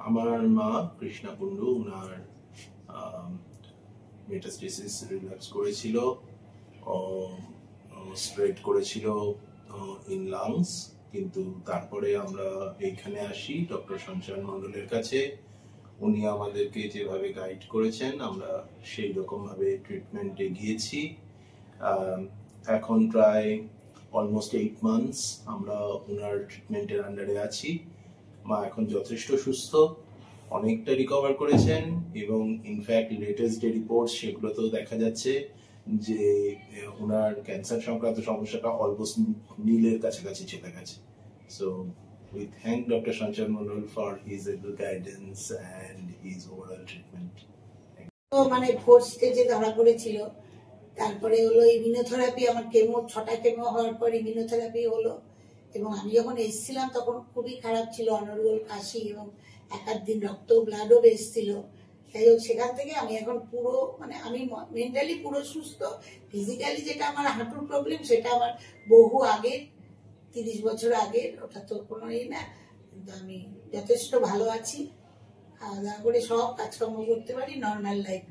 আমার মা কৃষ্ণা কুন্ডু, ওনার metastasis relapse করেছিল, স্প্রেড করেছিল ইন লাংস, কিন্তু তারপরে আমরা এইখানে আসি ডক্টর সঞ্চার মণ্ডলের কাছে। উনি আমাদেরকে যেভাবে গাইড করেছেন আমরা সেই রকম ভাবে ট্রিটমেন্টে গিয়েছি। এখন প্রায় অলমোস্ট 8 মান্থস আমরা ওনার ট্রিটমেন্টের আন্ডারে আছি। মা এখন যথেষ্ট সুস্থ, অনেকটা রিকভার করেছেন, এবং ইনফ্যাক্ট লেটেস্ট যে রিপোর্ট সেগুলোতেও দেখা যাচ্ছে যে ওনার ক্যান্সার সংক্রান্ত সমস্যাটা অলমোস্ট নীলের কাছাকাছি চলে গেছে। So we thank Dr. Sanchar Mondol for his able guidance and his overall treatment. তো মানে 4th স্টেজে ধরা পড়েছিল, তারপরে হলো ইমিউনোথেরাপি, আমার কেমো 6টা কেমো হওয়ার পর ইমিউনোথেরাপি হলো। এবং আমি যখন এসেছিলাম তখন খুবই খারাপ ছিল, অনর্গল কাশি এবং এক দিন রক্ত ব্লাডও বেসছিল। যাই হোক, সেখান থেকে আমি এখন পুরো মানে আমি মেন্টালি পুরো সুস্থ। ফিজিক্যালি যেটা আমার হাঁটুর প্রবলেম সেটা আমার বহু আগে, 30 বছর আগের, ওটা তো কোনো না, কিন্তু আমি যথেষ্ট ভালো আছি, খাওয়া দাওয়া করে সব কাজকর্ম করতে পারি, নর্মাল লাইফ।